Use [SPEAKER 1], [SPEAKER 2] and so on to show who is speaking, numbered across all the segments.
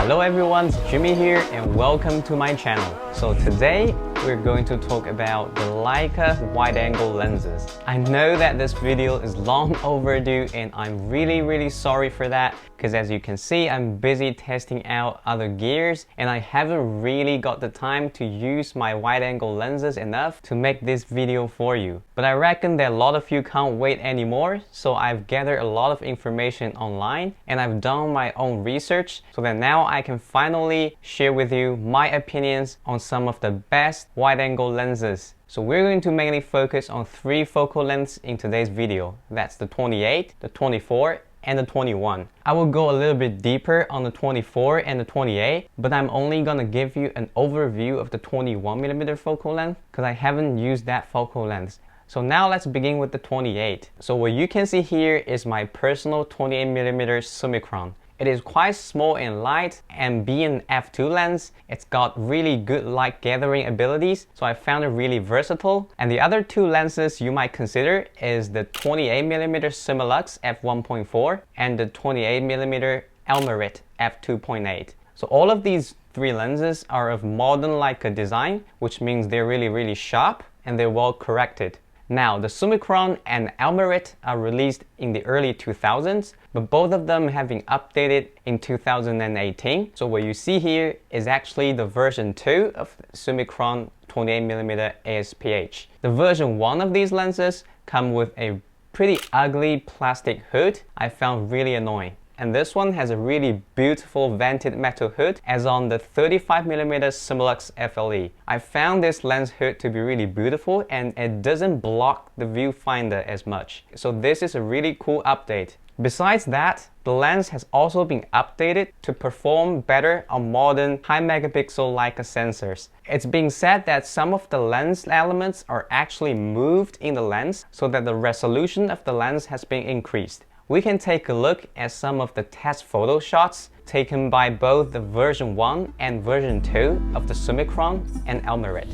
[SPEAKER 1] Hello everyone, it's Jimmy here and welcome to my channel. So today we're going to talk about the Leica wide-angle lenses. I know that this video is long overdue and I'm really sorry for that, because as you can see I'm busy testing out other gears and I haven't really got the time to use my wide-angle lenses enough to make this video for you. But I reckon that a lot of you can't wait anymore, so I've gathered a lot of information online and I've done my own research so that now I can finally share with you my opinions on some of the best wide-angle lenses. So we're going to mainly focus on three focal lengths in today's video. That's the 28, the 24, and the 21. I will go a little bit deeper on the 24 and the 28, but I'm only gonna give you an overview of the 21mm focal length because I haven't used that focal length. So now let's begin with the 28. So what you can see here is my personal 28mm Summicron. It is quite small and light, and being an f2 lens, it's got really good light gathering abilities, so I found it really versatile. And the other two lenses you might consider is the 28mm Summilux f1.4 and the 28mm Elmarit f2.8. So all of these three lenses are of modern Leica design, which means they're really sharp and they're well corrected. Now, the Summicron and Elmarit are released in the early 2000s, but both of them have been updated in 2018. So what you see here is actually the version 2 of Summicron 28mm ASPH. The version 1 of these lenses come with a pretty ugly plastic hood I found really annoying. And this one has a really beautiful vented metal hood as on the 35mm Summilux FLE. I found this lens hood to be really beautiful and it doesn't block the viewfinder as much. So this is a really cool update. Besides that, the lens has also been updated to perform better on modern high megapixel Leica sensors. It's being said that some of the lens elements are actually moved in the lens so that the resolution of the lens has been increased. We can take a look at some of the test photo shots taken by both the version 1 and version 2 of the Summicron and Elmarit.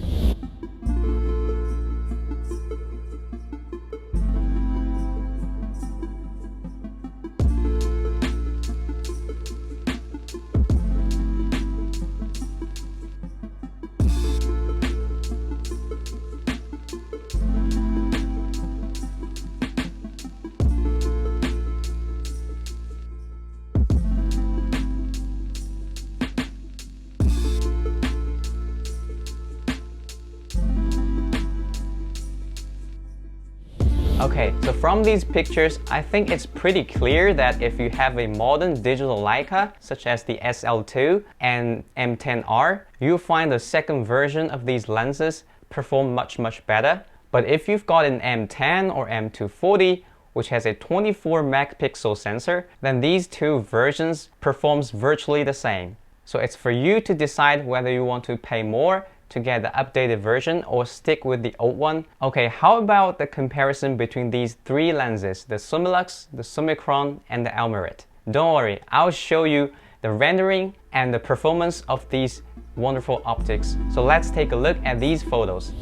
[SPEAKER 1] Okay, so from these pictures, I think it's pretty clear that if you have a modern digital Leica, such as the SL2 and M10R, you'll find the second version of these lenses perform much better. But if you've got an M10 or M240, which has a 24 megapixel sensor, then these two versions performs virtually the same. So it's for you to decide whether you want to pay more to get the updated version or stick with the old one. Okay, how about the comparison between these three lenses, the Summilux, the Summicron, and the Elmarit? Don't worry, I'll show you the rendering and the performance of these wonderful optics. So let's take a look at these photos.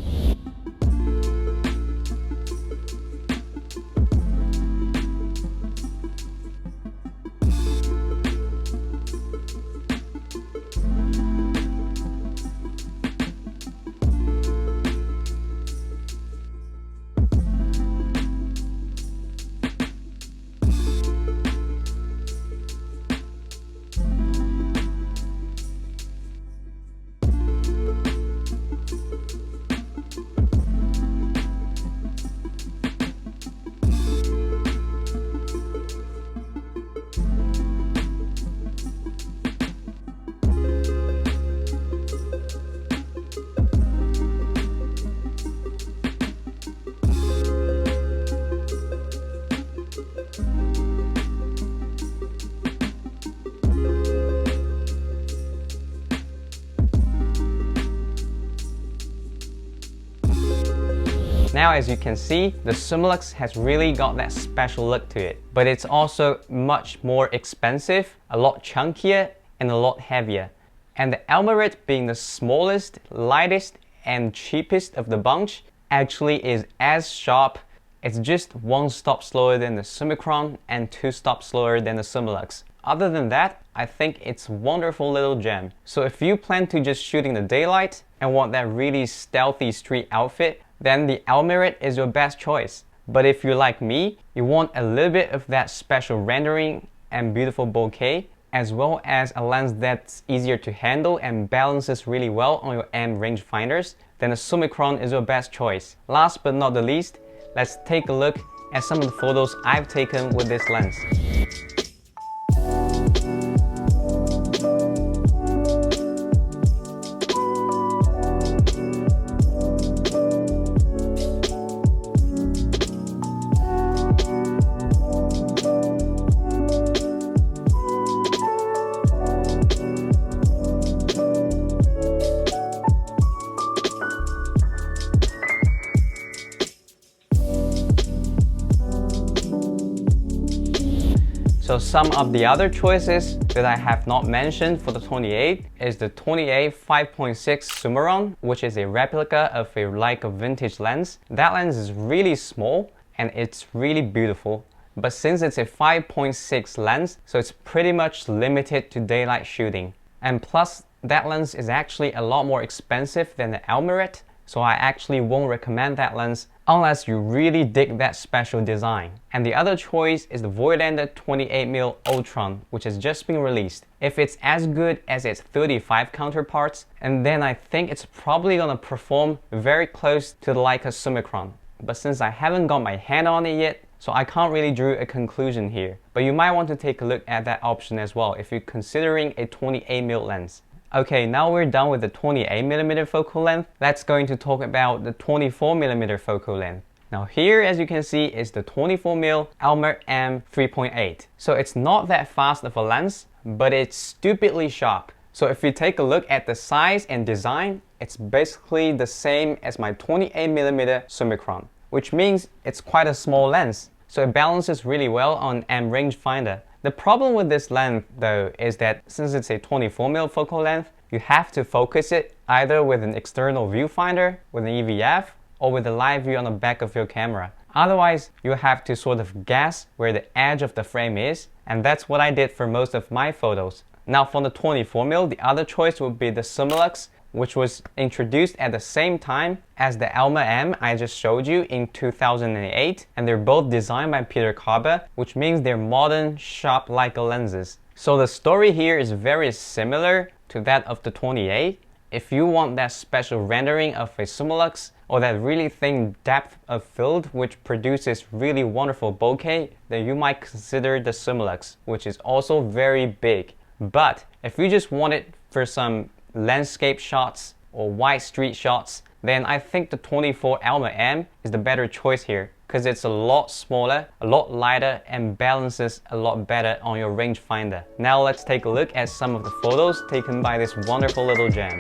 [SPEAKER 1] Now as you can see, the Summilux has really got that special look to it, but it's also much more expensive, a lot chunkier, and a lot heavier. And the Elmarit, being the smallest, lightest, and cheapest of the bunch, actually is as sharp. It's just 1 stop slower than the Summicron and 2 stops slower than the Summilux. Other than that, I think it's a wonderful little gem. So if you plan to just shoot in the daylight and want that really stealthy street outfit, then the Elmarit is your best choice. But if you're like me, you want a little bit of that special rendering and beautiful bokeh, as well as a lens that's easier to handle and balances really well on your M rangefinders, then the Summicron is your best choice. Last but not the least, let's take a look at some of the photos I've taken with this lens. So some of the other choices that I have not mentioned for the 28 is the 28 5.6 Summicron, which is a replica of a Leica vintage lens. That lens is really small and it's really beautiful. But since it's a 5.6 lens, so it's pretty much limited to daylight shooting. And plus, that lens is actually a lot more expensive than the Elmarit, so I actually won't recommend that lens unless you really dig that special design. And the other choice is the Voigtlander 28mm Ultron, which has just been released. If it's as good as its 35 counterparts, and then I think it's probably gonna perform very close to the Leica Summicron. But since I haven't got my hand on it yet, so I can't really draw a conclusion here. But you might want to take a look at that option as well if you're considering a 28mm lens. Okay, now we're done with the 28mm focal length. Let's going to talk about the 24mm focal length. Now here, as you can see, is the 24mm Elmarit M 3.8. So it's not that fast of a lens, but it's stupidly sharp. So if you take a look at the size and design, it's basically the same as my 28mm Summicron, which means it's quite a small lens. So it balances really well on M rangefinder. The problem with this lens though is that since it's a 24mm focal length, you have to focus it either with an external viewfinder, with an EVF, or with a live view on the back of your camera. Otherwise, you have to sort of guess where the edge of the frame is, and that's what I did for most of my photos. Now for the 24mm, the other choice would be the Summilux, which was introduced at the same time as the Elmarit M I just showed you in 2008, and they're both designed by Peter Carber, which means they're modern, sharp Leica lenses. So the story here is very similar to that of the 28. If you want that special rendering of a Summilux, or that really thin depth of field which produces really wonderful bokeh, then you might consider the Summilux, which is also very big. But if you just want it for some landscape shots or wide street shots, then I think the 24 Elmarit M is the better choice here, because it's a lot smaller, a lot lighter, and balances a lot better on your rangefinder. Now let's take a look at some of the photos taken by this wonderful little gem.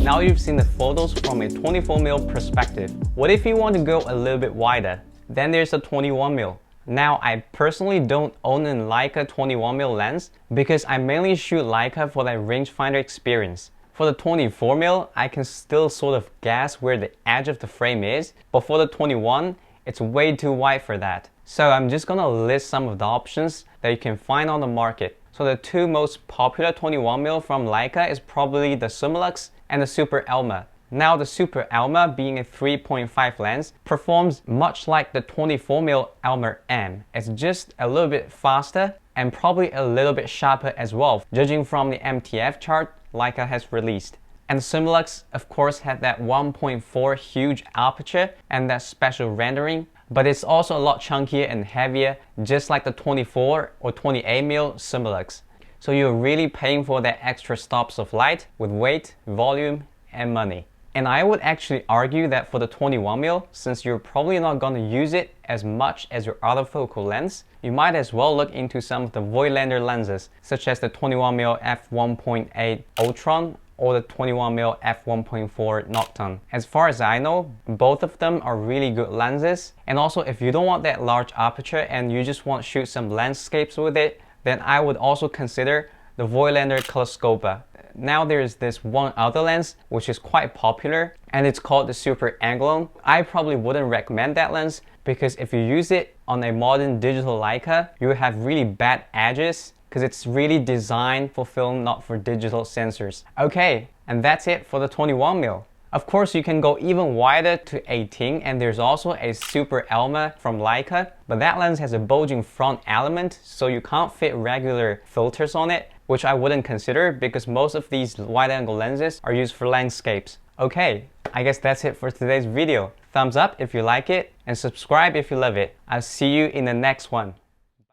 [SPEAKER 1] Now you've seen the photos from a 24mm perspective. What if you want to go a little bit wider? Then there's a 21mm. Now I personally don't own a Leica 21mm lens because I mainly shoot Leica for that rangefinder experience. For the 24mm, I can still sort of guess where the edge of the frame is, but for the 21, it's way too wide for that. So I'm just gonna list some of the options that you can find on the market. So the two most popular 21mm from Leica is probably the Summilux and the Super Elma. Now the Super Elma, being a 3.5 lens, performs much like the 24mm Elmarit M. It's just a little bit faster and probably a little bit sharper as well, judging from the MTF chart Leica has released. And the Summilux, of course, had that 1.4 huge aperture and that special rendering, but it's also a lot chunkier and heavier, just like the 24 or 28mm Summilux. So you're really paying for that extra stops of light with weight, volume, and money. And I would actually argue that for the 21mm, since you're probably not going to use it as much as your autofocal lens, you might as well look into some of the Voigtlander lenses, such as the 21mm f1.8 Ultron or the 21mm f1.4 Nocton. As far as I know, both of them are really good lenses. And also, if you don't want that large aperture and you just want to shoot some landscapes with it, then I would also consider the Voigtlander Telescopa. Now there's this one other lens which is quite popular, and it's called the Super Angulon. I probably wouldn't recommend that lens because if you use it on a modern digital Leica, you will have really bad edges because it's really designed for film, not for digital sensors. Okay, and that's it for the 21mm. Of course, you can go even wider to 18, and there's also a Super Elma from Leica, but that lens has a bulging front element, so you can't fit regular filters on it, which I wouldn't consider because most of these wide-angle lenses are used for landscapes. Okay, I guess that's it for today's video. Thumbs up if you like it, and subscribe if you love it. I'll see you in the next one.